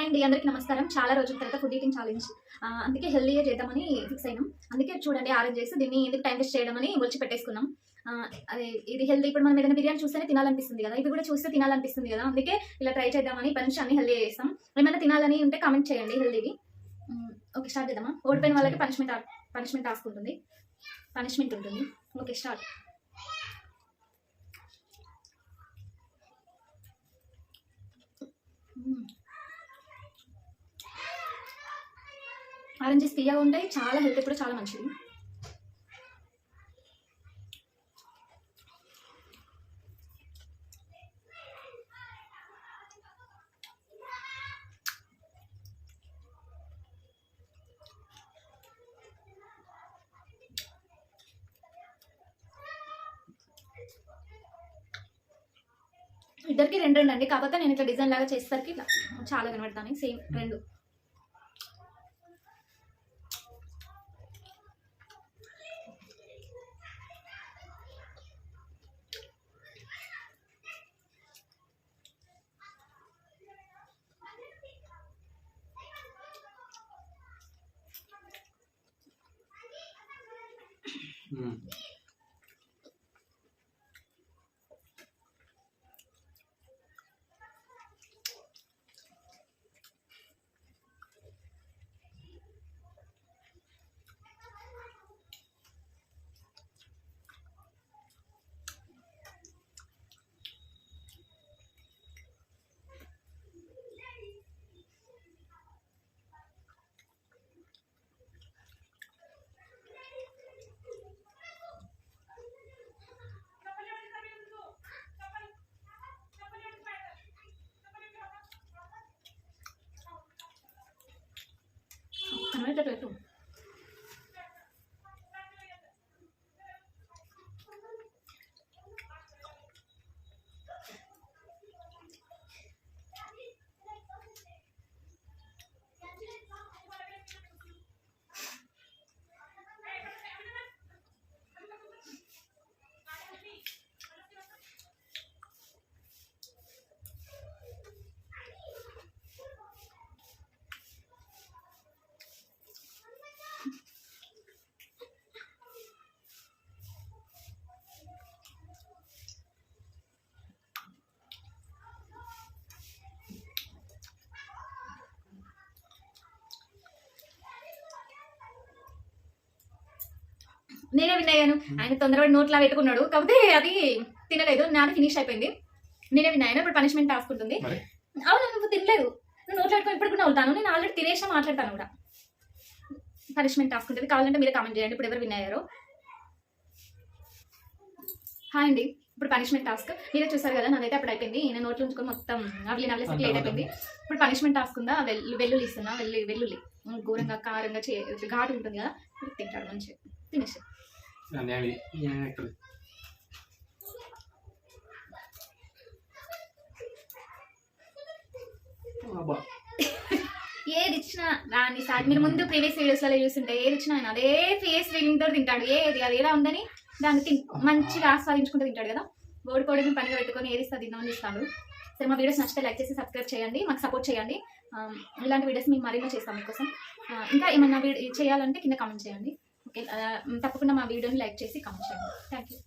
అండి, అందరికీ నమస్కారం. చాలా రోజుల తర్వాత ఫుడ్ ఈటింగ్ ఛాలెంజ్, అందుకే హెల్దీగా చేద్దామని ఫిక్స్ అయినాం. అందుకే చూడండి ఆరెంజ్ చేసి దీన్ని ఎందుకు టైం వేస్ట్ చేయడం అని ఒలిచి పెట్టేసుకున్నాం. అదే ఇది హెల్దీ. ఇప్పుడు మనం ఏదైనా బిర్యానీ చూస్తేనే తినాలనిపిస్తుంది కదా, ఇది కూడా చూస్తే తినాలనిపిస్తుంది కదా, అందుకే ఇలా ట్రై చేద్దామని పని నుంచి అన్ని హెల్దీ చేస్తాం. ఏమైనా తినాలని ఉంటే కామెంట్ చేయండి హెల్దీవి. ఓకే, స్టార్ట్ చేద్దామా? ఓడిపోయిన వాళ్ళకి పనిష్మెంట్ టాస్క్ ఉంటుంది, పనిష్మెంట్ ఉంటుంది. Okay, start. ఆరెంజెస్ తీయగా ఉంటాయి, చాలా హెల్త్ కూడా చాలా మంచిది. ఇద్దరికి రెండు రెండు అండి, కాకపోతే నేను ఇట్లా డిజైన్ లాగా చేసేసరికి ఇట్లా చాలా కనబడతాను. సేమ్ రెండు. పెట్టు. నేనే విన్ అయ్యాను. ఆయన తొందరపడి నోట్లా పెట్టుకున్నాడు, కాకపోతే అది తినలేదు. నాది ఫినిష్ అయిపోయింది. నేనే విన్ అయ్యాను. ఇప్పుడు పనిష్మెంట్ టాస్క్ ఉంటుంది. అవును, నువ్వు తినలేదు, నువ్వు నోట్లో పెట్టుకుని ఇప్పుడు కూడా అవుతాను. నేను ఆల్రెడీ తినేసినా మాట్లాడతాను కూడా. పనిష్మెంట్ టాస్క్ ఉంటుంది, కావాలంటే మీరే కామెంట్ చేయండి ఇప్పుడు ఎవరు విన్ అయ్యారో. హాయ్ అండి, ఇప్పుడు పనిష్మెంట్ టాస్క్ మీరే చూసారు కదా, నాదైతే అప్పుడు అయిపోయింది. నేను నోట్లో ఉంచుకొని మొత్తం నవ్వులేసి లేట్ అయిపోయింది. ఇప్పుడు పనిష్మెంట్ టాస్క్ ఉందా, వెల్లుల్లి ఇస్తున్నా. వెల్లుల్లి ఘోరంగా కారంగా ఘాటు ఉంటుంది కదా, తింటాడు మంచిగా. తినేసి ఏది ఇచ్చినా దాన్ని మీరు ముందు ప్రీవియస్ వీడియోస్లలో చూస్తుంటే ఏది ఇచ్చినా ఆయన అదే ఫేస్ ఫీలింగ్ తో తింటాడు. ఏది అది ఎలా ఉందని దాన్ని మంచిగా ఆస్వాదించుకుంటూ తింటాడు కదా. ఓడిపోవడం పనిగా పెట్టుకొని ఏది ఇస్తా తిందామని ఇస్తాడు. సరే, మా వీడియోస్ నచ్చితే లైక్ చేసి సబ్స్క్రైబ్ చేయండి, మాకు సపోర్ట్ చేయండి. ఇలాంటి వీడియోస్ మేము మరెన్నో చేస్తాం మీకోసం. ఇంకా ఏమన్నా చేయాలంటే కింద కామెంట్ చేయండి. ఓకే, తప్పకుండా మా వీడియోని లైక్ చేసి కామెంట్ చేయండి. Thank you.